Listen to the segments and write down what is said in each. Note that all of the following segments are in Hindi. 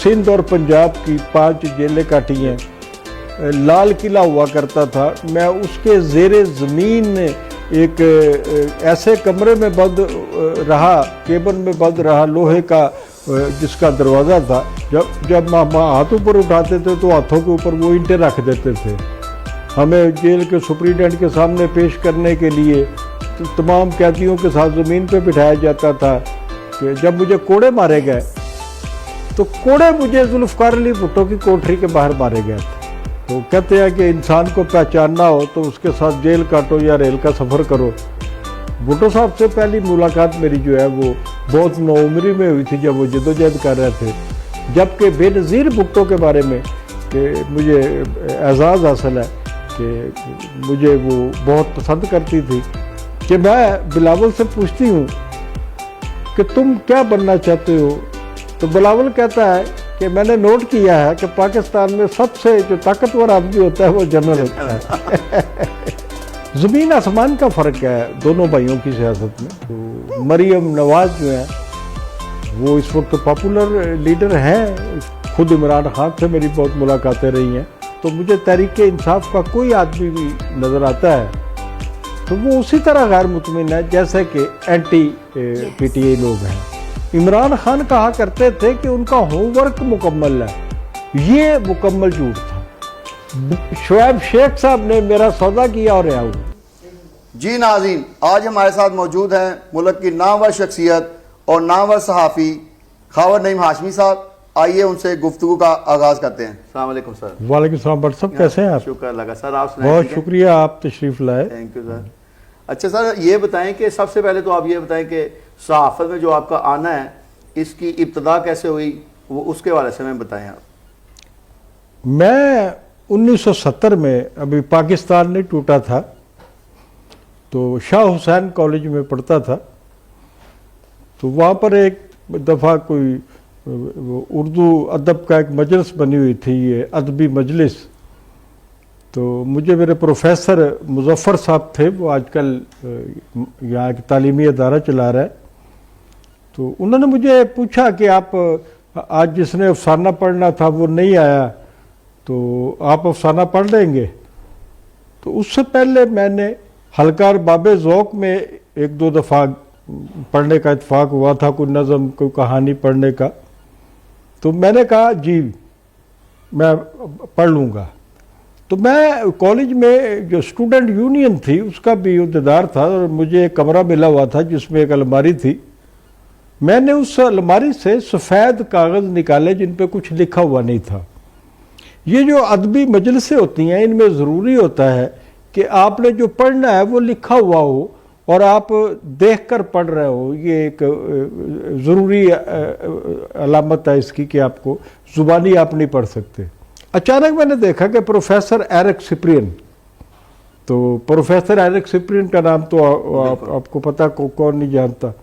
सिंध और पंजाब की 5 जेलें काटी हैं। लाल किला हुआ करता था, मैं उसके ज़ेरे ज़मीन एक ऐसे कमरे में बंद रहा, केबल में बंद रहा, लोहे का जिसका दरवाज़ा था। जब हाथ ऊपर उठाते थे तो हाथों के ऊपर वो ईंटें रख देते थे। हमें जेल के सुपरिटेंडेंट के सामने पेश करने के लिए तो तमाम कैदियों के साथ ज़मीन पे बिठाया जाता था। कि जब मुझे कोड़े मारे गए तो कोड़े मुझे जुल्फ़िकार अली भुट्टो की कोठरी के बाहर मारे गए थे। तो कहते हैं कि इंसान को पहचानना हो तो उसके साथ जेल काटो या रेल का सफ़र करो। भुट्टो साहब से पहली मुलाकात मेरी जो है वो बहुत नौउम्री में हुई थी, जब वो जदोजहद कर रहे थे। जबकि बेनज़ीर भुट्टो के बारे में कि मुझे एजाज़ हासिल है कि मुझे वो बहुत पसंद करती थी। कि मैं बिलावल से पूछती हूँ कि तुम क्या बनना चाहते हो, तो बिलावल कहता है कि मैंने नोट किया है कि पाकिस्तान में सबसे जो ताकतवर आदमी होता है वो जनरल होता है। ज़मीन आसमान का फ़र्क है दोनों भाइयों की सियासत में। तो मरियम नवाज़ जो है वो इस वक्त पॉपुलर लीडर हैं। खुद इमरान खान से मेरी बहुत मुलाकातें रही हैं। तो मुझे तहरीक इंसाफ का कोई आदमी भी नज़र आता है तो वो उसी तरह गैर मुतमिन है जैसे कि एंटी पीटीआई लोग हैं। इमरान खान कहा करते थे कि उनका होमवर्क मुकम्मल है, ये मुकम्मल झूठ था। शुएब शेख साहब ने मेरा सौदा किया और आया। जी नाज़रीन, आज हमारे साथ मौजूद हैं मुल्क की नामवर शख्सियत और नामवर सहाफ़ी खावर नईम हाशमी साहब। आइए उनसे गुफ्तगू का आगाज़ करते हैं। अस्सलाम वालेकुम सर। वालेकुम सलाम भट्ट साहब, कैसे हैं आप? शुक्र लगा सर, आप बहुत शुक्रिया, आप तशरीफ़ लाए। Thank you sir. अच्छा सर, ये बताएं कि सबसे पहले तो आप ये बताएं कि सहाफ़त में जो आपका आना है इसकी इब्तदा कैसे हुई, वो उसके बारे से हमें बताएं आप। मैं 1970 में, अभी पाकिस्तान नहीं टूटा था, तो शाह हुसैन कॉलेज में पढ़ता था। तो वहाँ पर एक दफ़ा कोई उर्दू अदब का एक मजलिस बनी हुई थी, ये अदबी मजलिस। तो मुझे मेरे प्रोफेसर मुज़फ़्फ़र साहब थे, वो आजकल यहाँ एक तालीमी अदारा चला रहा है। तो उन्होंने मुझे पूछा कि आप आज जिसने अफसाना पढ़ना था वो नहीं आया, तो आप अफसाना पढ़ लेंगे? तो उससे पहले मैंने हल्का बाबे ज़ौक़ में 1-2 दफ़ा पढ़ने का इत्तेफाक हुआ था, कोई नज़म कोई कहानी पढ़ने का। तो मैंने कहा जी मैं पढ़ लूँगा। तो मैं कॉलेज में जो स्टूडेंट यूनियन थी उसका भी अहदेदार था और मुझे एक कमरा मिला हुआ था जिसमें एक अलमारी थी। मैंने उस अलमारी से सफ़ेद कागज़ निकाले जिन पे कुछ लिखा हुआ नहीं था। ये जो अदबी मजलिसें होती हैं इनमें ज़रूरी होता है कि आपने जो पढ़ना है वो लिखा हुआ हो और आप देखकर पढ़ रहे हो। ये एक ज़रूरी अलामत है इसकी कि आपको ज़ुबानी आप नहीं पढ़ सकते। अचानक मैंने देखा कि प्रोफेसर एरिक सिप्रियन, तो प्रोफेसर एरिक सिप्रियन का नाम तो आपको पता कौन नहीं जानता।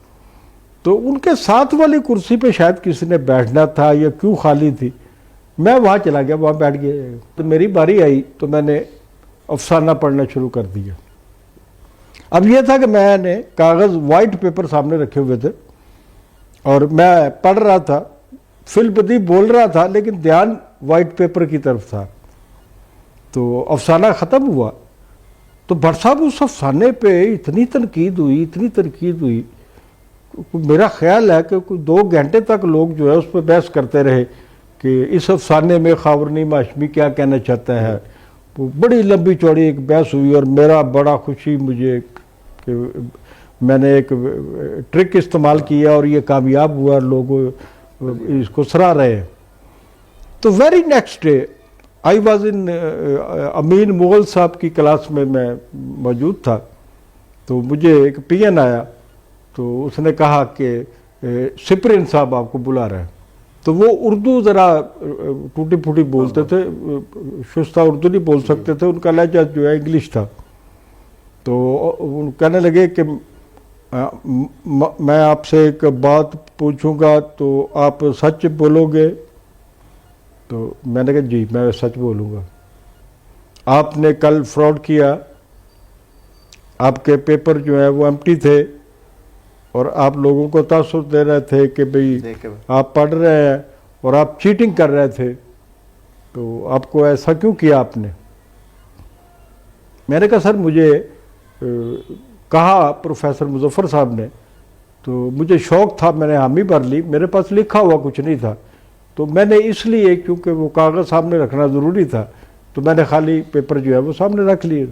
तो उनके साथ वाली कुर्सी पे शायद किसी ने बैठना था या क्यों खाली थी, मैं वहाँ चला गया, वहाँ बैठ गया। तो मेरी बारी आई तो मैंने अफसाना पढ़ना शुरू कर दिया। अब यह था कि मैंने कागज़ वाइट पेपर सामने रखे हुए थे और मैं पढ़ रहा था, फिलबदी बोल रहा था, लेकिन ध्यान वाइट पेपर की तरफ था। तो अफसाना ख़त्म हुआ तो भट्ट साहब उस अफसाने पे इतनी तनकीद हुई, मेरा ख्याल है कि 2 घंटे तक लोग जो है उस पर बहस करते रहे कि इस अफसाने में खावर नईम हाशमी क्या कहना चाहता है। वो बड़ी लंबी चौड़ी एक बहस हुई और मेरा बड़ा खुशी मुझे कि मैंने एक ट्रिक इस्तेमाल किया और ये कामयाब हुआ, लोग इसको सराह रहे हैं। तो very next day I was in Amin Mughal साहब की क्लास में मैं मौजूद था। तो मुझे एक पीएन आया, तो उसने कहा कि सिप्रियन साहब आपको बुला रहे हैं। तो वो उर्दू ज़रा टूटी फूटी बोलते थे, शुस्ता उर्दू नहीं बोल सकते थे, उनका लहजा जो है इंग्लिश था। तो कहने लगे कि मैं आपसे एक बात पूछूंगा तो आप सच बोलोगे? तो मैंने कहा जी मैं सच बोलूँगा। आपने कल फ्रॉड किया, आपके पेपर जो है वो एम्प्टी थे और आप लोगों को तासुर दे रहे थे कि भाई आप पढ़ रहे हैं और आप चीटिंग कर रहे थे, तो आपको ऐसा क्यों किया आपने? मैंने कहा सर मुझे कहा प्रोफेसर मुजफ्फर साहब ने, तो मुझे शौक़ था, मैंने हामी भर ली, मेरे पास लिखा हुआ कुछ नहीं था, तो मैंने इसलिए, क्योंकि वो कागज़ सामने रखना ज़रूरी था, तो मैंने खाली पेपर जो है वो सामने रख लिए।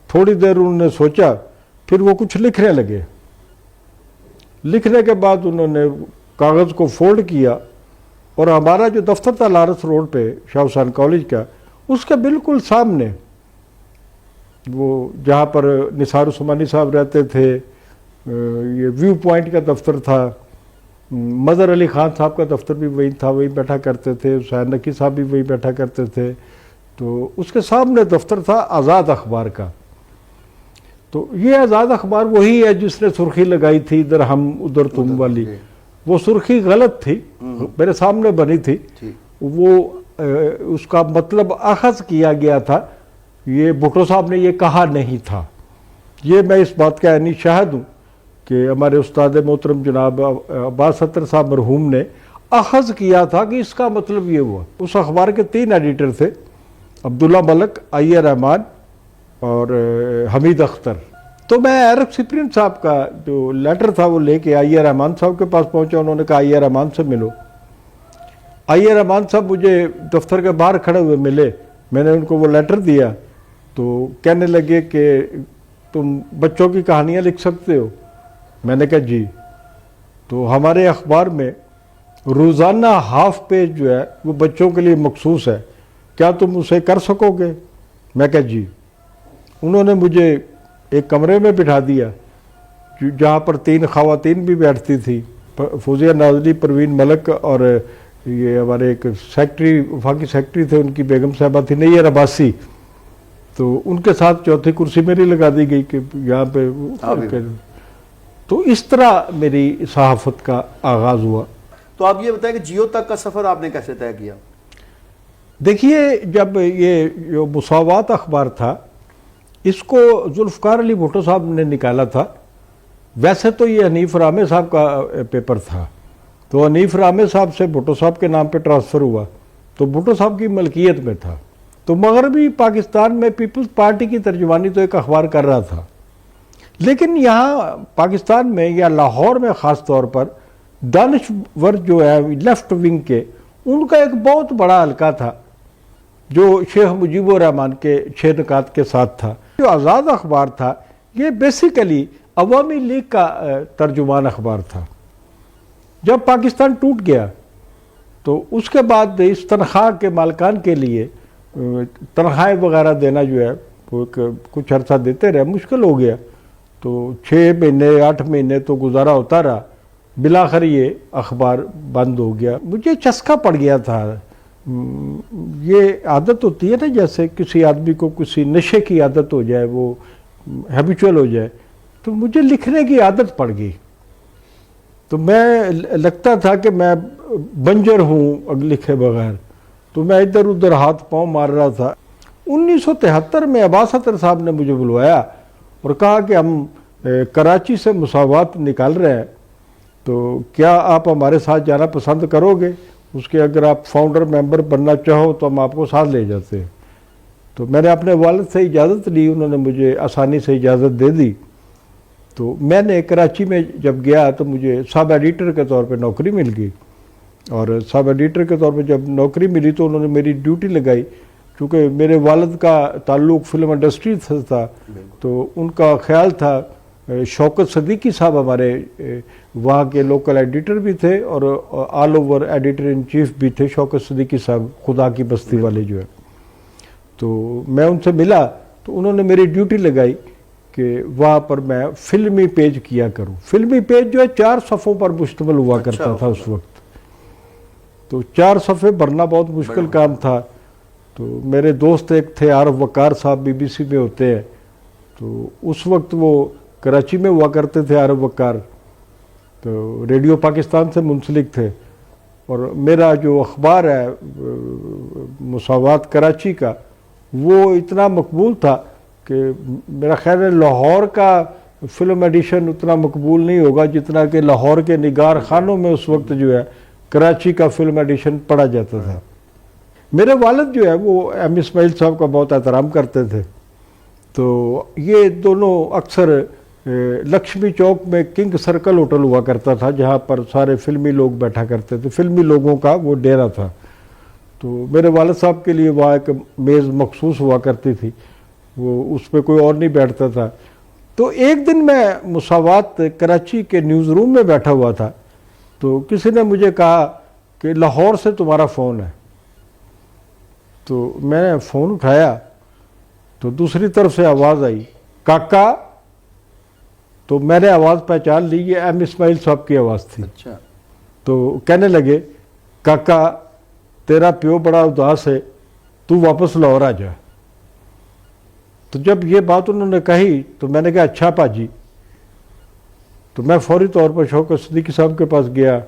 थोड़ी देर उन्होंने सोचा, फिर वो कुछ लिखने लगे। लिखने के बाद उन्होंने कागज़ को फोल्ड किया और हमारा जो दफ्तर था लारस रोड पे शाह हुसैन कॉलेज का, उसके बिल्कुल सामने वो जहाँ पर निसार उस्मानी साहब रहते थे, ये व्यू पॉइंट का दफ्तर था, मदर अली ख़ान साहब का दफ्तर भी वही था, वही बैठा करते थे, हुसैन नकी साहब भी वही बैठा करते थे। तो उसके सामने दफ्तर था आज़ाद अखबार का। तो ये आज़ाद अखबार वही है जिसने सुर्खी लगाई थी इधर हम उधर तुम वाली। वो सुर्खी गलत थी, मेरे सामने बनी थी, वो उसका मतलब अखज़ किया गया था, ये भुट्टो साहब ने ये कहा नहीं था। ये मैं इस बात का यानी शाहिद हूँ कि हमारे उस्ताद मोहतरम जनाब अब्बास सत्तर साहब मरहूम ने अखज़ किया था कि इसका मतलब ये हुआ। उस अखबार के 3 एडिटर थे, अब्दुल्ला मलक, आइया रहमान और हमीद अख्तर। तो मैं एरक सिप्रियन साहब का जो लेटर था वो लेके आइया रहमान साहब के पास पहुंचा। उन्होंने कहा आइया रहमान से मिलो। आइया रहमान साहब मुझे दफ्तर के बाहर खड़े हुए मिले, मैंने उनको वो लेटर दिया, तो कहने लगे कि तुम बच्चों की कहानियाँ लिख सकते हो? मैंने कहा जी। तो हमारे अखबार में रोज़ाना हाफ पेज जो है वो बच्चों के लिए मखसूस है, क्या तुम उसे कर सकोगे? मैं कहा जी। उन्होंने मुझे एक कमरे में बिठा दिया जहाँ पर 3 ख़वातीन भी बैठती थी, फौजिया नाज़ली, परवीन मलक और ये हमारे एक सेक्रेटरी, वफाकी सेक्रेटरी थे, उनकी बेगम साहबा थी नैयर अब्बासी। तो उनके साथ चौथी कुर्सी मेरी लगा दी गई कि यहाँ पे। तो इस तरह मेरी सहाफ़त का आगाज़ हुआ। तो आप ये बताएं कि जियो तक का सफ़र आपने कैसे तय किया? देखिए, जब ये जो मुसावात अखबार था, इसको जुल्फ़कार अली भुट्टो साहब ने निकाला था। वैसे तो ये हनीफ रामे साहब का पेपर था, तो हनीफ रामे साहब से भुट्टो साहब के नाम पे ट्रांसफ़र हुआ, तो भुट्टो साहब की मलकियत में था। तो मगरबी पाकिस्तान में पीपल्स पार्टी की तर्जुमानी तो एक अखबार कर रहा था, लेकिन यहाँ पाकिस्तान में या लाहौर में ख़ास तौर पर दानिशवर जो है लेफ्ट विंग के, उनका एक बहुत बड़ा हल्का था जो शेख मुजीबुर रहमान के 6 निकात के साथ था। जो आज़ाद अखबार था ये बेसिकली अवामी लीग का तर्जुमान अखबार था। जब पाकिस्तान टूट गया तो उसके बाद इस तनख्वाह के मालकान के लिए तनख्वाहें वगैरह देना जो है वो कुछ अर्सा देते रहे, मुश्किल हो गया। तो 6 महीने 8 महीने तो गुजारा होता रहा, बिलाखिर ये अखबार बंद हो गया। मुझे चस्का पड़ गया था। ये आदत होती है ना, जैसे किसी आदमी को किसी नशे की आदत हो जाए, वो हैबिचुअल हो जाए, तो मुझे लिखने की आदत पड़ गई। तो मैं लगता था कि मैं बंजर हूँ लिखे बगैर, तो मैं इधर उधर हाथ पांव मार रहा था। 1973 में अब्बास सत्तर साहब ने मुझे बुलवाया और कहा कि हम कराची से मुसावात निकाल रहे हैं, तो क्या आप हमारे साथ जाना पसंद करोगे? उसके अगर आप फाउंडर मेंबर बनना चाहो तो हम आपको साथ ले जाते हैं। तो मैंने अपने वालिद से इजाज़त ली, उन्होंने मुझे आसानी से इजाज़त दे दी। तो मैंने कराची में जब गया तो मुझे सब एडिटर के तौर पे नौकरी मिल गई, और सब एडिटर के तौर पे जब नौकरी मिली तो उन्होंने मेरी ड्यूटी लगाई। क्योंकि मेरे वालिद का ताल्लुक़ फिल्म इंडस्ट्री से था, तो उनका ख्याल था, शौकत सदीकी साहब हमारे वहाँ के लोकल एडिटर भी थे और all over editor in chief भी थे, शौकत सदीकी साहब खुदा की बस्ती वाले जो है। तो मैं उनसे मिला तो उन्होंने मेरी ड्यूटी लगाई कि वहाँ पर मैं फिल्मी पेज किया करूँ। फिल्मी पेज जो है 4 सफ़ों पर मुश्तमिल हुआ करता था उस वक्त, तो 4 सफ़े भरना बहुत मुश्किल काम था। तो मेरे दोस्त एक थे आरफ वकार साहब, BBC में होते हैं, तो उस वक्त वो कराची में हुआ करते थे आरफ वकार, तो रेडियो पाकिस्तान से मुंसलिक थे। और मेरा जो अखबार है मुसावात कराची का, वो इतना मकबूल था कि मेरा ख्याल है लाहौर का फिल्म एडिशन उतना मकबूल नहीं होगा जितना कि लाहौर के निगार खानों में उस वक्त जो है कराची का फिल्म एडिशन पढ़ा जाता था। मेरे वालिद जो है वो एम इस्माइल साहब का बहुत एहतराम करते थे, तो ये दोनों अक्सर लक्ष्मी चौक में किंग सर्कल होटल हुआ करता था, जहाँ पर सारे फिल्मी लोग बैठा करते थे, फिल्मी लोगों का वो डेरा था। तो मेरे वालिद साहब के लिए वहाँ एक मेज़ मखसूस हुआ करती थी, वो उस पर कोई और नहीं बैठता था। तो एक दिन मैं मुसावात कराची के न्यूज़ रूम में बैठा हुआ था, तो किसी ने मुझे कहा कि लाहौर से तुम्हारा फ़ोन है। तो मैंने फ़ोन उठाया तो दूसरी तरफ से आवाज़ आई, काका। तो मैंने आवाज़ पहचान ली, ये एम इस्माइल साहब की आवाज़ थी। अच्छा। तो कहने लगे, काका तेरा प्यो बड़ा उदास है, तू वापस लाहौर आ जा। तो जब ये बात उन्होंने कही तो मैंने कहा अच्छा पाजी। तो मैं फौरी तौर पर शौकत सिद्दीकी साहब के पास गया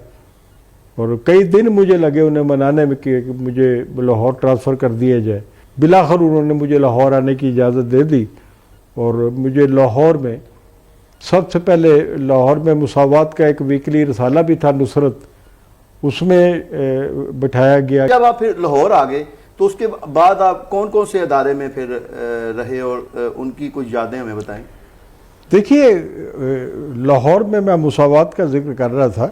और कई दिन मुझे लगे उन्हें मनाने में कि मुझे लाहौर ट्रांसफ़र कर दिया जाए। बिलाखिर उन्होंने मुझे लाहौर आने की इजाज़त दे दी और मुझे लाहौर में सबसे पहले लाहौर में मुसावात का एक वीकली रसाला भी था, नुसरत, उसमें बिठाया गया। जब आप फिर लाहौर आ गए तो उसके बाद आप कौन कौन से अदारे में फिर रहे और उनकी कुछ यादें हमें बताएं। देखिए, लाहौर में मैं मुसावात का जिक्र कर रहा था,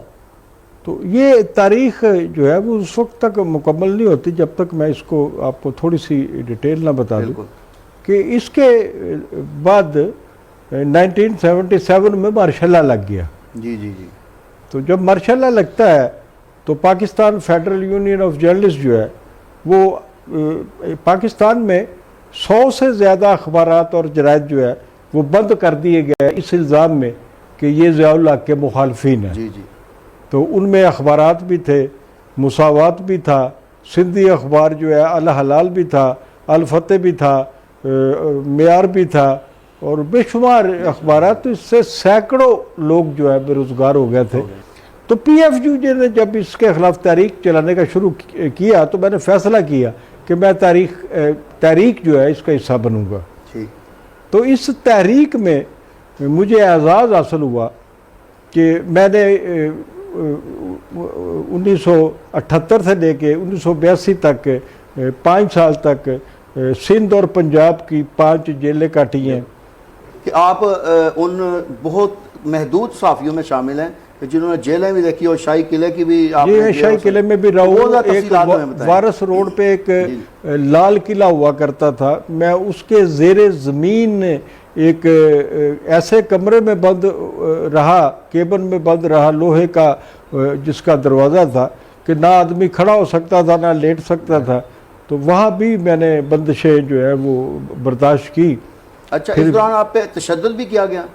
तो ये तारीख़ जो है वो उस वक्त तक मुकम्मल नहीं होती जब तक मैं इसको आपको थोड़ी सी डिटेल ना बता दूं कि इसके बाद 1977 में मार्शल लॉ लग गया। जी जी जी। तो जब मार्शल लॉ लगता है तो Pakistan federal union of journalist जो है वो पाकिस्तान में 100 से ज़्यादा अखबारात और जराइद जो है वो बंद कर दिए गए इस इल्ज़ाम में कि ये ज़ियाउल हक़ के मुखालफिन हैं। जी जी। तो उनमें अखबारात भी थे, मुसावात भी था, सिंधी अखबार जो है अल हलाल भी था, अल फतेह भी था, मेयार भी था और बेशुमार अखबारात। तो इससे सैकड़ों लोग जो है बेरोज़गार हो गए थे। तो PFU ने जब इसके खिलाफ तहरीक चलाने का शुरू किया तो मैंने फ़ैसला किया कि मैं तहरीक जो है इसका हिस्सा बनूंगा। ठीक। तो इस तहरीक में मुझे एजाज़ हासिल हुआ कि मैंने 1978 से लेके 1982 तक 5 साल तक सिंध और पंजाब की 5 जेलें काटी हैं। कि आप उन बहुत महदूद सहाफ़ियों में शामिल हैं जिन्होंने जेलें भी देखी और शाही किले की भी ये शाही किले में भी रहा हूँ। एक वारस रोड पे एक लाल किला हुआ करता था, मैं उसके ज़ेरे ज़मीन एक ऐसे कमरे में बंद रहा, केबन में बंद रहा, लोहे का जिसका दरवाज़ा था कि ना आदमी खड़ा हो सकता था ना लेट सकता था। तो वहाँ भी मैंने बंदिशें जो है वो बर्दाश्त की। अच्छा, इस दौरान आप पे तशद्दुद भी किया गया?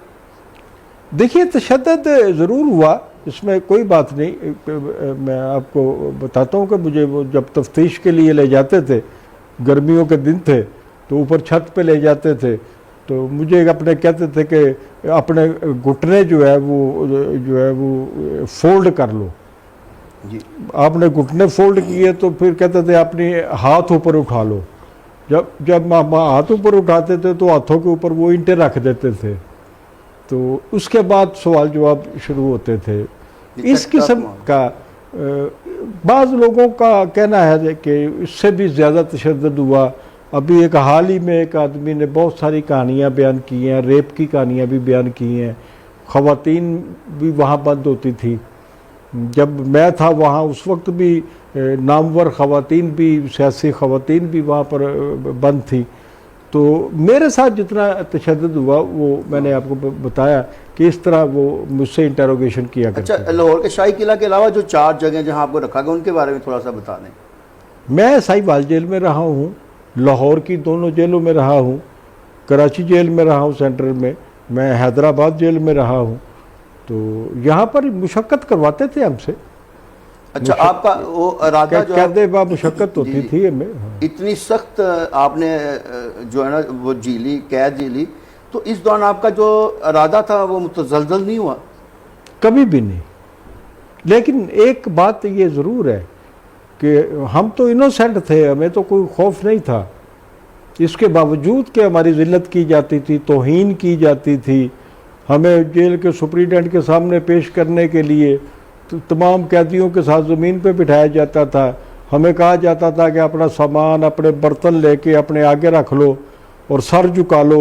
देखिए, तशद्दुद ज़रूर हुआ, इसमें कोई बात नहीं। मैं आपको बताता हूँ कि मुझे वो जब तफ्तीश के लिए ले जाते थे, गर्मियों के दिन थे, तो ऊपर छत पे ले जाते थे, तो मुझे अपने कहते थे कि अपने घुटने जो है वो फोल्ड कर लो जी। आपने घुटने फोल्ड किए तो फिर कहते थे अपने हाथ ऊपर उठा लो। जब हाथ ऊपर उठाते थे तो हाथों के ऊपर वो ईंटें रख देते थे, तो उसके बाद सवाल जवाब शुरू होते थे। इस किस्म का बाज़ लोगों का कहना है कि इससे भी ज़्यादा तशद्दुद हुआ। अभी एक हाल ही में एक आदमी ने बहुत सारी कहानियाँ बयान की हैं, रेप की कहानियाँ भी बयान की हैं। ख़वातीन भी वहाँ बंद होती थी। जब मैं था वहाँ उस वक्त भी नामवर ख़वातीन भी, सियासी ख़वातीन भी वहाँ पर बंद थी। तो मेरे साथ जितना तशद्दुद हुआ वो मैंने आपको बताया कि इस तरह वो मुझसे इंटरोगेशन किया करते। अच्छा, लाहौर के शाही किला के अलावा जो 4 जगह जहाँ आपको रखा गया उनके बारे में थोड़ा सा बता दें। मैं साहिवाल जेल में रहा हूँ, लाहौर की दोनों जेलों में रहा हूँ, कराची जेल में रहा हूँ सेंट्रल में, मैं हैदराबाद जेल में रहा हूँ। तो यहाँ पर मुशक्क़त करवाते थे हमसे। अच्छा, आपका वो इरादा जो कहते मुशक्क़त होती थी हमें। हाँ। इतनी सख्त आपने जो है ना वो झीली, कैद झीली, तो इस दौरान आपका जो इरादा था वो मुतज़लज़ल नहीं हुआ? कभी भी नहीं। लेकिन एक बात ये ज़रूर है कि हम तो इनोसेंट थे, हमें तो कोई खौफ नहीं था। इसके बावजूद कि हमारी ज़िल्लत की जाती थी, तौहीन की जाती थी, हमें जेल के सुप्रिटेंडेंट के सामने पेश करने के लिए तमाम कैदियों के साथ ज़मीन पे बिठाया जाता था। हमें कहा जाता था कि अपना सामान, अपने बर्तन लेके अपने आगे रख लो और सर झुका लो,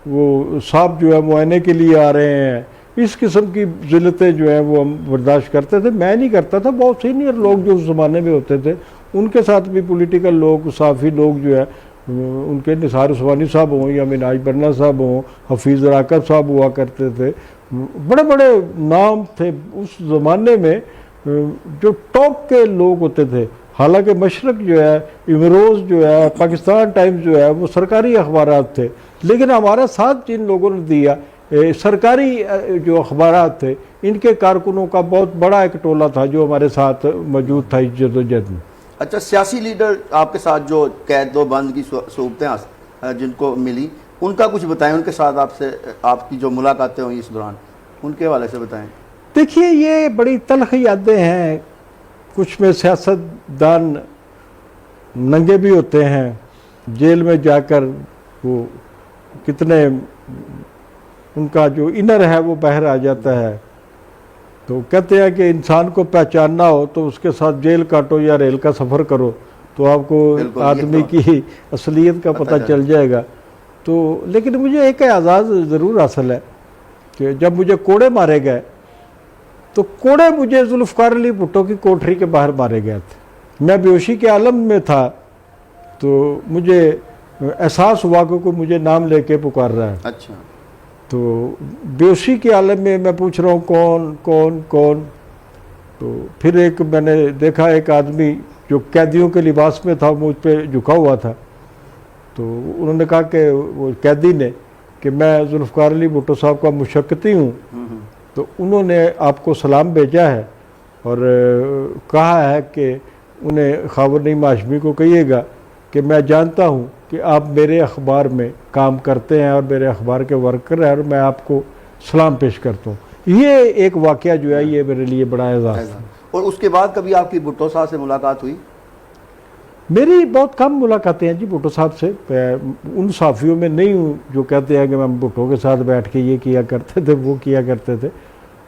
वो साहब जो है मुआयने के लिए आ रहे हैं। इस किस्म की ज़िल्लतें जो है वो हम बर्दाश्त करते थे। मैं नहीं करता था, बहुत सीनियर लोग जो उस ज़माने में होते थे उनके साथ भी पॉलिटिकल लोग, साफ़ी लोग जो है, उनके निसार उस्मानी साहब हों या मिनाज बन्ना साहब हों, हफीज़ राकब साहब हुआ करते थे, बड़े बड़े नाम थे उस ज़माने में जो टॉप के लोग होते थे। हालांकि मशरक जो है, इमरोज़ जो है, पाकिस्तान टाइम्स जो है वो सरकारी अखबारात थे, लेकिन हमारा साथ जिन लोगों ने दिया सरकारी जो अखबारात थे, इनके कारकुनों का बहुत बड़ा एक टोला था जो हमारे साथ मौजूद था इस जदोजहद में। अच्छा, सियासी लीडर आपके साथ जो कैद व बंद की सहूलतें जिनको मिली, उनका कुछ बताएं, उनके साथ आपसे आपकी जो मुलाकातें हुई इस दौरान, उनके हवाले से बताएं। देखिए, ये बड़ी तल्ख यादें हैं। कुछ में सियासतदान नंगे भी होते हैं, जेल में जाकर वो कितने उनका जो इनर है वो बाहर आ जाता है। तो कहते हैं कि इंसान को पहचानना हो तो उसके साथ जेल काटो या रेल का सफ़र करो तो आपको आदमी की असलियत का पता चल जाएगा। तो लेकिन मुझे एक एजाज़ ज़रूर हासिल है कि जब मुझे कोड़े मारे गए तो कोड़े मुझे जुल्फ़िकार अली भुट्टो की कोठरी के बाहर मारे गए थे। मैं बेहोशी के आलम में था, तो मुझे एहसास हुआ कि कोई मुझे नाम लेके पुकार रहा है। अच्छा। तो बेहोशी के आलम में मैं पूछ रहा हूँ कौन कौन कौन। तो फिर एक मैंने देखा, एक आदमी जो कैदियों के लिबास में था मुझ पे झुका हुआ था। तो उन्होंने कहा कि वो कैदी ने कि मैं जुल्फ़िकार अली भुट्टो साहब का मुशक्कती हूँ, तो उन्होंने आपको सलाम भेजा है और कहा है कि उन्हें ख़ावर नईम हाशमी को कहिएगा कि मैं जानता हूँ कि आप मेरे अखबार में काम करते हैं और मेरे अखबार के वर्कर हैं और मैं आपको सलाम पेश करता हूँ। ये एक वाक़या जो है ये मेरे लिए बड़ा एजाज़ था। और उसके बाद कभी आपकी भुट्टो साहब से मुलाकात हुई? मेरी बहुत कम मुलाकातें हैं जी भुट्टो साहब से। उन साफ़ियों में नहीं हूँ जो कहते हैं कि मैं भुट्टो के साथ बैठ के ये किया करते थे, वो किया करते थे।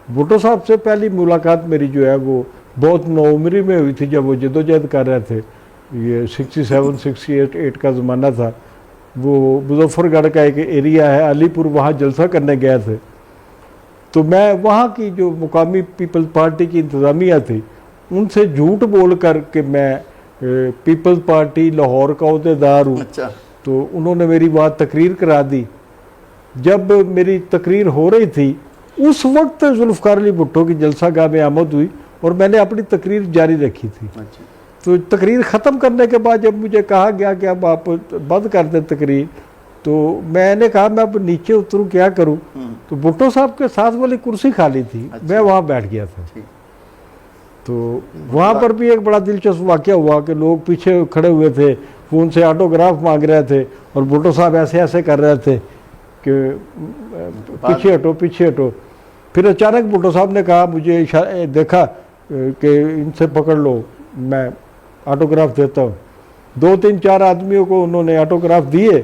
भुट्टो साहब से पहली मुलाकात मेरी जो है वो बहुत नौउम्री में हुई थी, जब वो जदोजहद कर रहे थे। ये 67-68 का ज़माना था। वो मुजफ्फरगढ़ का एक एरिया है अलीपुर, वहाँ जलसा करने गए थे। तो मैं वहाँ की जो मुकामी पीपल्स पार्टी की इंतज़ामिया थी उनसे झूठ बोल कर के मैं पीपल्स पार्टी लाहौर का अहदेदार हूँ। अच्छा। तो उन्होंने मेरी बात तकरीर करा दी। जब मेरी तकरीर हो रही थी उस वक्त जुल्फ़िकार अली भुट्टो की जलसा गाह में आमद हुई और मैंने अपनी तकरीर जारी रखी थी। अच्छा। तो तकरीर ख़त्म करने के बाद जब मुझे कहा गया कि अब आप बंद कर दें तकरीर, तो मैंने कहा मैं अब नीचे उतरूँ, क्या करूँ। तो भुट्टो साहब के साथ वाली कुर्सी खाली थी। अच्छा। मैं वहाँ बैठ गया था। तो वहाँ पर भी एक बड़ा दिलचस्प वाक़या हुआ कि लोग पीछे खड़े हुए थे, वो उनसे ऑटोग्राफ मांग रहे थे और भुट्टो साहब ऐसे ऐसे कर रहे थे कि पीछे हटो पीछे हटो। फिर अचानक भुट्टो साहब ने कहा, मुझे देखा कि इनसे पकड़ लो, मैं ऑटोग्राफ देता हूँ। 2-3-4 आदमियों को उन्होंने ऑटोग्राफ दिए।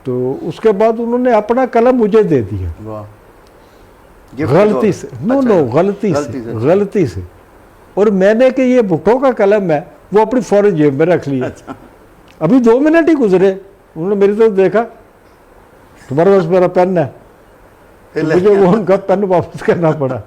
तो उसके बाद उन्होंने अपना कलम मुझे दे दिया गलती से। गलती से। और मैंने कि ये भुट्टो का कलम है वो अपनी फौरन जेब में रख लिया। अच्छा। अभी 2 मिनट ही गुजरे, उन्होंने मेरी तरफ देखा, तुम्हारे पास मेरा पेन है, तो मुझे वो उनका पेन वापस करना पड़ा।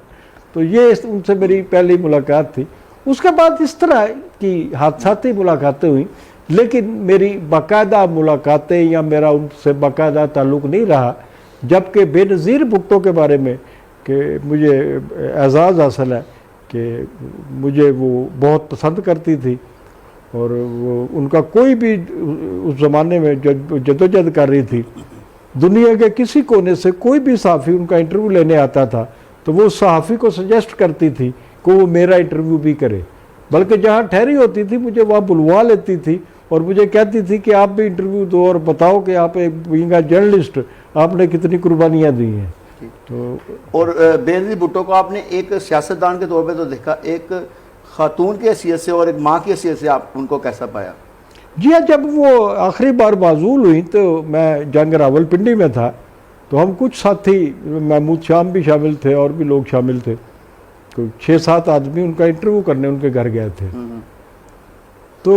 तो ये उनसे मेरी पहली मुलाकात थी। उसके बाद इस तरह की हादसाती मुलाकातें हुई, लेकिन मेरी बाकायदा मुलाकातें या मेरा उनसे बाकायदा ताल्लुक़ नहीं रहा। जबकि बेनज़ीर भुट्टो के बारे में कि मुझे एजाज़ हासिल है कि मुझे वो बहुत पसंद करती थी और वो उनका कोई भी उस ज़माने में जदोजहद कर रही थी, दुनिया के किसी कोने से कोई भी सहाफ़ी उनका इंटरव्यू लेने आता था तो वो सहाफ़ी को सजेस्ट करती थी कि वो मेरा इंटरव्यू भी करे। बल्कि जहाँ ठहरी होती थी मुझे वहाँ बुलवा लेती थी और मुझे कहती थी कि आप भी इंटरव्यू दो और बताओ कि आप एक बीइंग जर्नलिस्ट आपने कितनी कुर्बानियाँ दी हैं। तो और बेनज़ीर भुट्टो को आपने एक सियासतदान के तौर पे तो देखा, एक खातून की हैसियत से और एक माँ की हैसियत से आप उनको कैसा पाया? जी हाँ, जब वो आखिरी बार माज़ूल हुई तो मैं जंग रावलपिंडी में था। तो हम कुछ साथी, महमूद शाम भी शामिल थे और भी लोग शामिल थे। कोई 6-7 आदमी उनका इंटरव्यू करने उनके घर गए थे। तो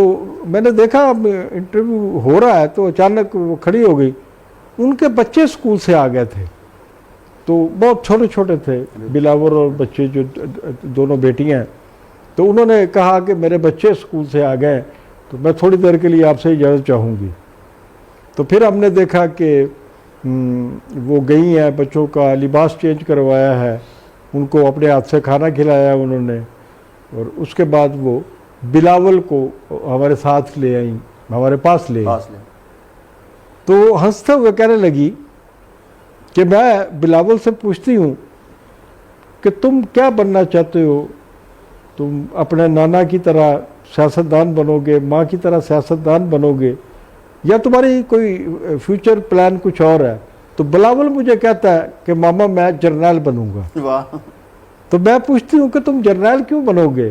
मैंने देखा अब इंटरव्यू हो रहा है तो अचानक वो खड़ी हो गई। उनके बच्चे स्कूल से आ गए थे, तो बहुत छोटे छोटे थे, बिलावर और बच्चे जो दोनों बेटियां हैं। तो उन्होंने कहा कि मेरे बच्चे स्कूल से आ गए, तो मैं थोड़ी देर के लिए आपसे इजाज़त चाहूँगी। तो फिर हमने देखा कि वो गई हैं, बच्चों का लिबास चेंज करवाया है, उनको अपने हाथ से खाना खिलाया उन्होंने, और उसके बाद वो बिलावल को हमारे साथ ले आई, हमारे पास ले आई। तो हंसते हुए कहने लगी कि मैं बिलावल से पूछती हूँ कि तुम क्या बनना चाहते हो, तुम अपने नाना की तरह सियासतदान बनोगे, माँ की तरह सियासतदान बनोगे, या तुम्हारी कोई फ्यूचर प्लान कुछ और है? तो बिलावल मुझे कहता है कि मामा मैं जर्नल बनूंगा। वाह। तो मैं पूछती हूँ कि तुम जर्नल क्यों बनोगे?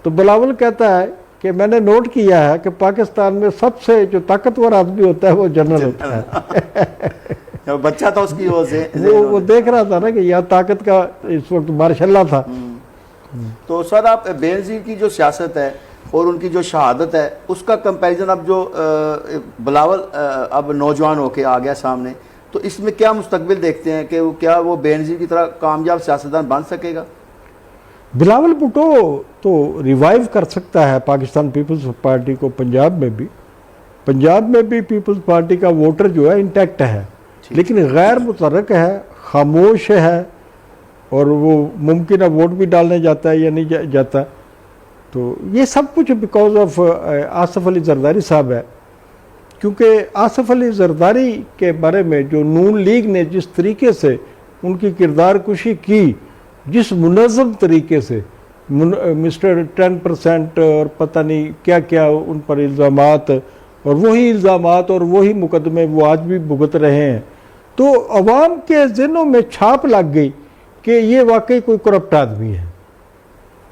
तो बिलावल कहता है कि मैंने नोट किया है कि पाकिस्तान में सबसे जो ताकतवर आदमी होता है वो जनरल होता है। बच्चा था उसकी वजह से वो देख रहा था ना कि यहाँ ताकत का इस वक्त मार्शल्ला था। तो सर आप बेनज़ीर की जो सियासत है और उनकी जो शहादत है उसका कंपैरिजन अब जो बिलावल अब नौजवान होके आ गया सामने, तो इसमें क्या मुस्तकबिल देखते हैं कि क्या वो बेनज़ीर की तरह कामयाब सियासतदान बन सकेगा? बिलावल भुट्टो तो रिवाइव कर सकता है पाकिस्तान पीपल्स पार्टी को। पंजाब में भी पीपल्स पार्टी का वोटर जो है इंटैक्ट है, लेकिन गैर मुतहर्रिक है, खामोश है, और वो मुमकिन है वोट भी डालने जाता है या नहीं जाता। तो ये सब कुछ बिकॉज ऑफ आसिफ अली जरदारी साहब है, क्योंकि आसिफ अली जरदारी के बारे में जो नून लीग ने जिस तरीके से उनकी किरदार कुशी की, जिस मुनज़्ज़म तरीके से मिस्टर 10% और पता नहीं क्या क्या उन पर इल्ज़ामात, और वही इल्ज़ामात और वही मुकदमे वो आज भी भुगत रहे हैं, तो अवाम के ज़हनों में छाप लग गई कि ये वाकई कोई करप्ट आदमी है।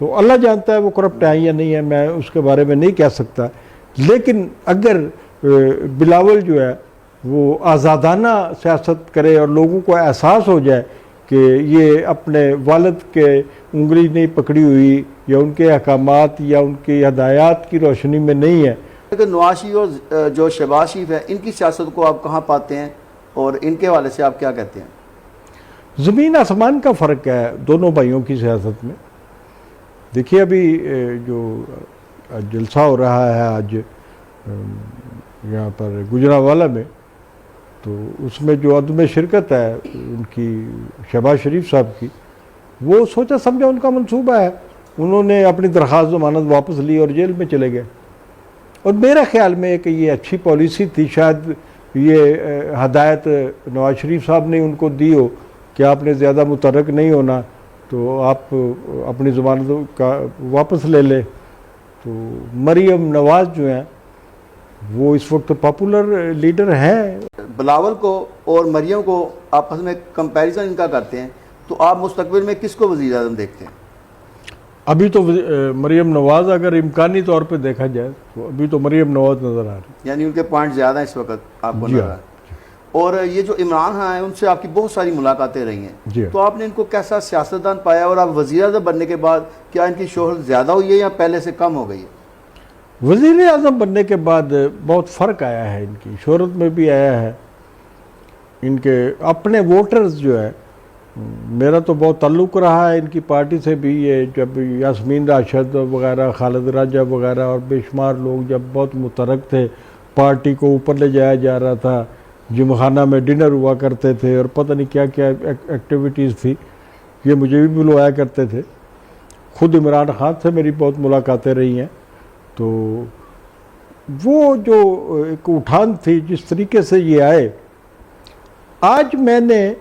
तो अल्लाह जानता है वो करप्ट है या नहीं है, मैं उसके बारे में नहीं कह सकता। लेकिन अगर बिलावल जो है वो आज़ादाना सियासत करे और लोगों को एहसास हो जाए कि ये अपने वालिद के उंगली नहीं पकड़ी हुई या उनके अहकामात या उनकी हदायत की रोशनी में नहीं है। लेकिन नवाज शरीफ और जो शहबाज शरीफ है, इनकी सियासत को आप कहाँ पाते हैं और इनके हवाले से आप क्या कहते हैं? ज़मीन आसमान का फ़र्क है दोनों भाइयों की सियासत में। देखिए अभी जो जलसा हो रहा है आज यहाँ पर गुजरांवाला में, तो उसमें जो अदम शिरकत है उनकी शहबाज शरीफ साहब की, वो सोचा समझा उनका मंसूबा है। उन्होंने अपनी दरख्वास्त ज़मानत वापस ली और जेल में चले गए। और मेरा ख्याल में कि ये अच्छी पॉलिसी थी, शायद ये हदायत नवाज शरीफ साहब ने उनको दी हो कि आपने ज़्यादा मुतहर्रिक नहीं होना, तो आप अपनी ज़मानत का वापस ले ले। तो मरियम नवाज़ जो हैं वो इस वक्त पॉपुलर लीडर हैं। बिलावल को और मरियम को आपस में कंपैरिजन इनका करते हैं, तो आप मुस्तकबिल में किसको वज़ीर आज़म देखते हैं? अभी तो मरियम नवाज़ अगर इम्कानी तौर पे देखा जाए तो अभी तो मरियम नवाज़ नज़र आ रही है, यानी उनके पॉइंट ज़्यादा हैं इस वक्त आपको नजर आ रहा है। और ये जो इमरान खान हैं उनसे आपकी बहुत सारी मुलाकातें रही हैं, तो आपने इनको कैसा सियासतदान पाया, और आप वज़ीर आज़म बनने के बाद क्या इनकी शोहरत ज़्यादा हुई है या पहले से कम हो गई है? वज़ीर आज़म बनने के बाद बहुत फ़र्क आया है, इनकी शोहरत में भी आया है। इनके अपने वोटर्स जो है, मेरा तो बहुत ताल्लुक़ रहा है इनकी पार्टी से भी। ये जब यास्मीन राशिद वगैरह, खालिद राजा वगैरह और बेशुमार लोग जब बहुत मुतहर्रिक थे, पार्टी को ऊपर ले जाया जा रहा था, जिमखाना में डिनर हुआ करते थे और पता नहीं क्या क्या एक्टिविटीज़ थी, ये मुझे भी बुलवाया करते थे। ख़ुद इमरान खान से मेरी बहुत मुलाकातें रही हैं। तो वो जो एक उठान थी, जिस तरीके से ये आए, आज मैं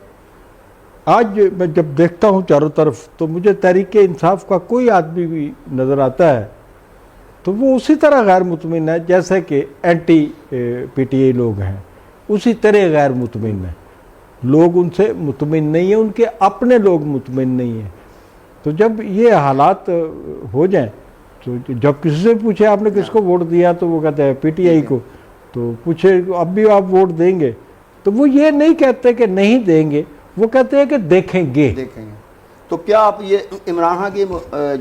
जब देखता हूँ चारों तरफ, तो मुझे तहरीक इंसाफ का कोई आदमी भी नज़र आता है तो वो उसी तरह गैर मुतमिन है जैसे कि एंटी पीटीआई लोग हैं, उसी तरह गैर मुतमिन है। लोग उनसे मुतमिन नहीं है, उनके अपने लोग मुतमिन नहीं है। तो जब ये हालात हो जाएं, तो जब किसी से पूछे आपने किसको वोट दिया, तो वो कहते हैं पीटीआई को। तो पूछे अब भी आप वोट देंगे, तो वो ये नहीं कहते कि नहीं देंगे, वो कहते हैं कि देखेंगे। तो क्या आप ये इमरान खान की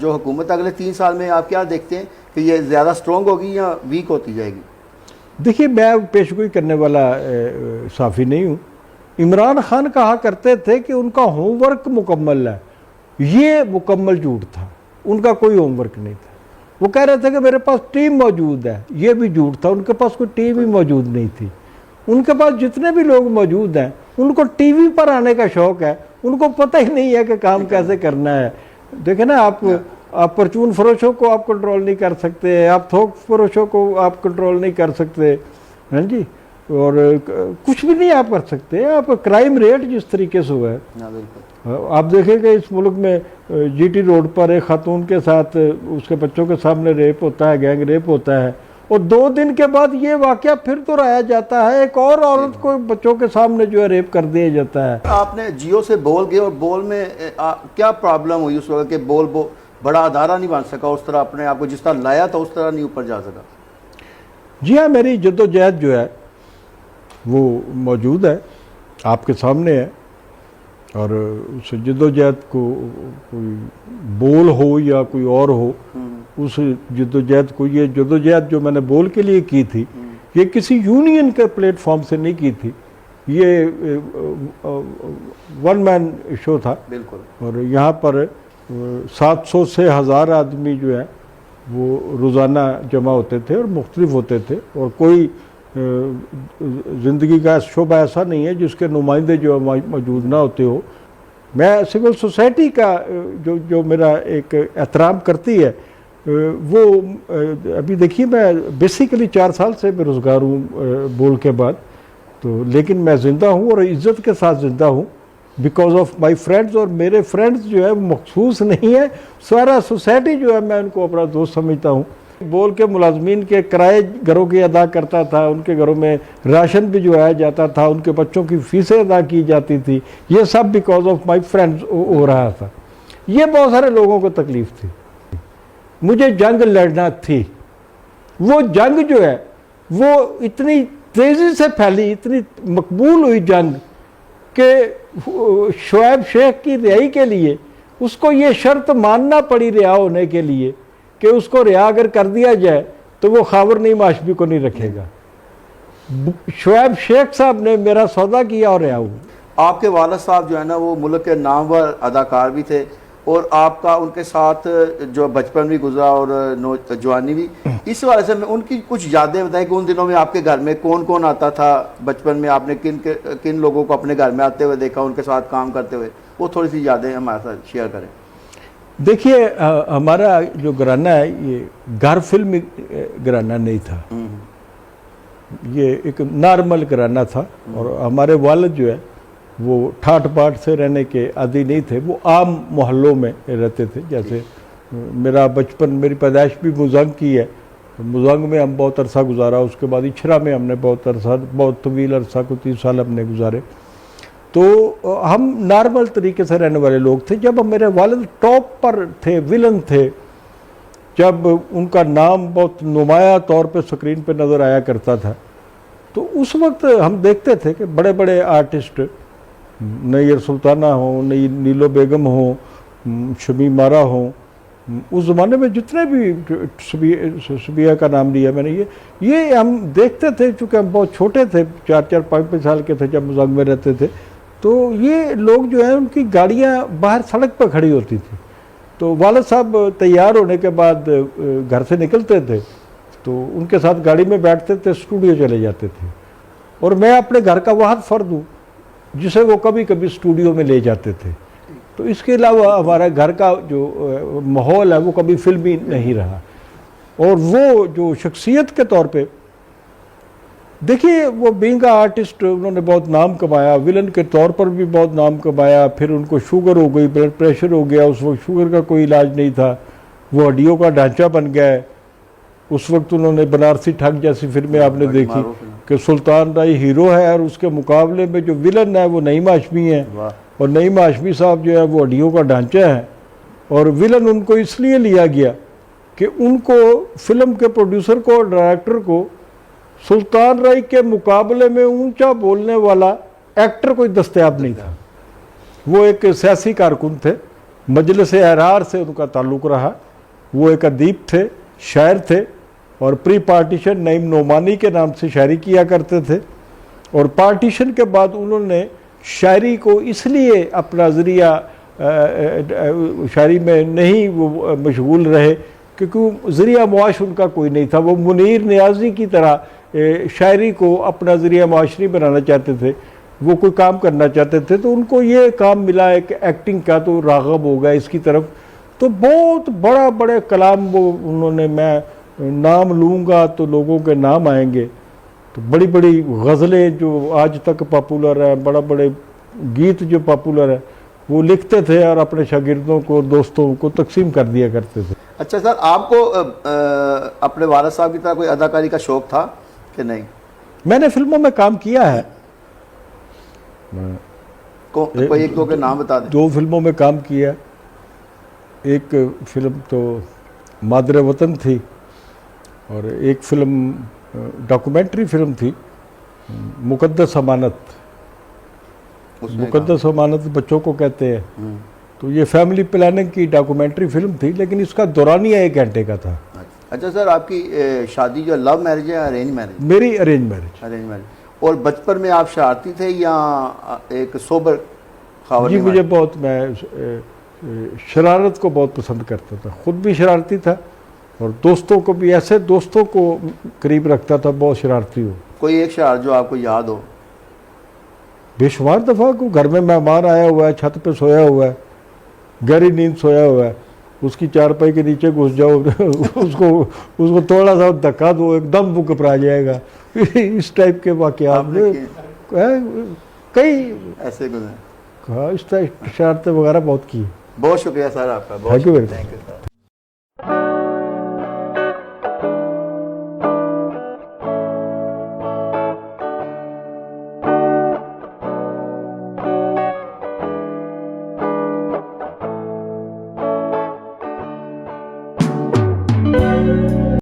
जो हुकूमत अगले 3 साल में आप क्या देखते हैं कि ये ज़्यादा स्ट्रॉन्ग होगी या वीक होती जाएगी? देखिए, मैं पेशगोई करने वाला साफ़ी नहीं हूँ। इमरान खान कहा करते थे कि उनका होमवर्क मुकम्मल है, ये मुकम्मल झूठ था। उनका कोई होमवर्क नहीं था। वो कह रहे थे कि मेरे पास टीम मौजूद है, ये भी झूठ था। उनके पास कोई टीम ही मौजूद नहीं थी। उनके पास जितने भी लोग मौजूद हैं उनको टीवी पर आने का शौक है, उनको पता ही नहीं है कि काम कैसे करना है। देखे ना, आप परचून फरोशों को आप कंट्रोल नहीं कर सकते, आप थोक फरोशों को आप कंट्रोल नहीं कर सकते, हैं जी, और कुछ भी नहीं आप कर सकते। आप क्राइम रेट जिस तरीके से हुआ है, आप देखेंगे इस मुल्क में जीटी रोड पर एक खातून के साथ उसके बच्चों के सामने रेप होता है, गैंग रेप होता है, और 2 दिन के बाद ये वाकया फिर दोहराया जाता है, एक और औरत को बच्चों के सामने जो है रेप कर दिया जाता है। आपने जियो से बोल गए और बोल में क्या प्रॉब्लम हुई उस वक्त के बोल बड़ा अदारा नहीं बन सका, उस तरह अपने आप को जिस तरह लाया था उस तरह नहीं ऊपर जा सका? जी हाँ, मेरी जद्दोजहद जो है वो मौजूद है, आपके सामने है, और उस जद्दोजहद को कोई बोल हो या कोई और हो, उस जद्दोजहद को, ये जद्दोजहद जो मैंने बोल के लिए की थी, ये किसी यूनियन के प्लेटफॉर्म से नहीं की थी, ये वन मैन शो था। बिल्कुल। और यहाँ पर 700 से 1000 आदमी जो है वो रोज़ाना जमा होते थे और मुख्तलिफ होते थे, और कोई ज़िंदगी का शोबा ऐसा नहीं है जिसके नुमाइंदे जो मौजूद ना होते हो। मैं सिविल सोसाइटी का जो मेरा एक एहतराम करती है वो, अभी देखिए मैं बेसिकली 4 साल से बेरोज़गार हूँ बोल के बाद, तो लेकिन मैं ज़िंदा हूँ और इज़्ज़त के साथ ज़िंदा हूँ बिकॉज ऑफ माई फ्रेंड्स। और मेरे फ्रेंड्स जो है वो मखसूस नहीं है, सारा सोसाइटी जो है मैं उनको अपना दोस्त समझता हूँ। बोल के मुलाजमीन के किराए घरों के अदा करता था, उनके घरों में राशन भी जो आया जाता था, उनके बच्चों की फीसें अदा की जाती थी, ये सब बिकॉज ऑफ माई फ्रेंड्स हो रहा था। ये बहुत सारे लोगों को तकलीफ थी। मुझे जंग लड़ना थी। वो जंग जो है वो इतनी तेज़ी से फैली, इतनी मकबूल हुई जंग कि शुएब शेख की रिहाई के लिए उसको ये शर्त मानना पड़ी रिहा होने के लिए कि उसको रिहा अगर कर दिया जाए तो वो खावर नईम हाशमी को नहीं रखेगा। शुएब शेख साहब ने मेरा सौदा किया और रिहा हुआ। आपके वालिद साहब जो है ना वो मुल्क के नामवर अदाकार भी थे, और आपका उनके साथ जो बचपन भी गुजरा और जवानी भी, इस वाले से मैं उनकी कुछ यादें बताएं कि उन दिनों में आपके घर में कौन कौन आता था, बचपन में आपने किन लोगों को अपने घर में आते हुए देखा, उनके साथ काम करते हुए, वो थोड़ी सी यादें हमारे साथ शेयर करें। देखिए, हमारा जो घराना है ये घर फिल्म घराना नहीं था, ये एक नॉर्मल घराना था, और हमारे वालिद जो है वो ठाट बाट से रहने के आदी नहीं थे, वो आम मोहल्लों में रहते थे। जैसे मेरा बचपन, मेरी पैदाइश भी मुजंग की है, तो मुजंग में हम बहुत अरसा गुजारा, उसके बाद इछरा में हमने बहुत तवील अरसा को 30 साल हमने गुजारे। तो हम नॉर्मल तरीके से रहने वाले लोग थे। जब मेरे वालिद टॉप पर थे, विलन थे, जब उनका नाम बहुत नुमाया तौर पे स्क्रीन पे नज़र आया करता था, तो उस वक्त हम देखते थे कि बड़े बड़े आर्टिस्ट, नैयर सुल्ताना हो, नीलो बेगम हो, शमी मारा हो, उस ज़माने में जितने भी, सबिया का नाम लिया मैंने, ये हम देखते थे। चूँकि हम बहुत छोटे थे, 4-4, 5-5 साल के थे जब मुजंग में रहते थे, तो ये लोग जो है उनकी गाड़ियाँ बाहर सड़क पर खड़ी होती थी, तो वालिद साहब तैयार होने के बाद घर से निकलते थे तो उनके साथ गाड़ी में बैठते थे, स्टूडियो चले जाते थे, और मैं अपने घर का वाहिद फ़र्द हूँ जिसे वो कभी कभी स्टूडियो में ले जाते थे। तो इसके अलावा हमारा घर का जो माहौल है वो कभी फिल्मी नहीं रहा। और वो जो शख्सियत के तौर पे देखिए, वो बीइंग आर्टिस्ट उन्होंने बहुत नाम कमाया, विलन के तौर पर भी बहुत नाम कमाया। फिर उनको शुगर हो गई, ब्लड प्रेशर हो गया, उस वक्त शुगर का कोई इलाज नहीं था, वो हड्डियों का ढांचा बन गया। उस वक्त उन्होंने बनारसी ठग जैसी फिल्में आपने देखी कि सुल्तान राय हीरो है और उसके मुकाबले में जो विलन है वो नईम हाशमी है, और नईम हाशमी साहब जो है वो हड्डियों का ढांचा है। और विलन उनको इसलिए लिया गया कि उनको फिल्म के प्रोड्यूसर को और डायरेक्टर को सुल्तान राय के मुकाबले में ऊंचा बोलने वाला एक्टर कोई दस्तयाब नहीं था। वो एक सियासी कारकुन थे, मजलिस अहरार से उनका ताल्लुक़ रहा। वो एक अदीब थे, शायर थे और प्री पार्टीशन नईम नोमानी के नाम से शायरी किया करते थे। और पार्टीशन के बाद उन्होंने शायरी को इसलिए अपना ज़रिया शायरी में नहीं वो मशगूल रहे क्योंकि ज़रिया मुआश उनका कोई नहीं था। वो मुनीर नियाज़ी की तरह शायरी को अपना ज़रिया मुआश नहीं बनाना चाहते थे, वो कोई काम करना चाहते थे। तो उनको ये काम मिला एक एक्टिंग का, तो राग़ब हो गया इसकी तरफ। तो बहुत बड़े कलाम वो उन्होंने, मैं नाम लूँगा तो लोगों के नाम आएंगे। तो बड़ी बड़ी गज़लें जो आज तक पॉपुलर हैं, बड़े गीत जो पॉपुलर है, वो लिखते थे और अपने शागिर्दों को, दोस्तों को तकसीम कर दिया करते थे। अच्छा सर, आपको अपने वालिद साहब की तरह कोई अदाकारी का शौक़ था कि नहीं? मैंने फिल्मों में काम किया है। कोई एक दो के नाम बता दें। 2 फिल्मों में काम किया। एक फिल्म तो मादर वतन थी और एक फिल्म डॉक्यूमेंट्री फिल्म थी मुकद्दस अमानत। मुकद्दस अमानत बच्चों को कहते हैं। तो ये फैमिली प्लानिंग की डॉक्यूमेंट्री फिल्म थी, लेकिन इसका दौरानिया 1 घंटे का था। अच्छा सर, आपकी शादी जो लव मैरिज है या अरेंज मैरिज? मेरी अरेंज मैरिज। Arrange marriage. और बचपन में आप शरारती थे या एक सोबर खावर? जी, मुझे बहुत, मैं शरारत को बहुत पसंद करता था, ख़ुद भी शरारती था और दोस्तों को भी, ऐसे दोस्तों को करीब रखता था बहुत शरारती हो। कोई एक शरारत जो आपको याद हो? बेशुमार दफ़ा को घर में मेहमान आया हुआ है, छत पे सोया हुआ है, गहरी नींद सोया हुआ है, उसकी चारपाई के नीचे घुस जाओ उसको थोड़ा सा धक्का दो, एकदम वो घबरा जाएगा। इस टाइप के वाक़यात कई ऐसे गुजरे? हाँ, इस तरह शरारतें वगैरह बहुत की। बहुत शुक्रिया सर आपका। Thank you very much.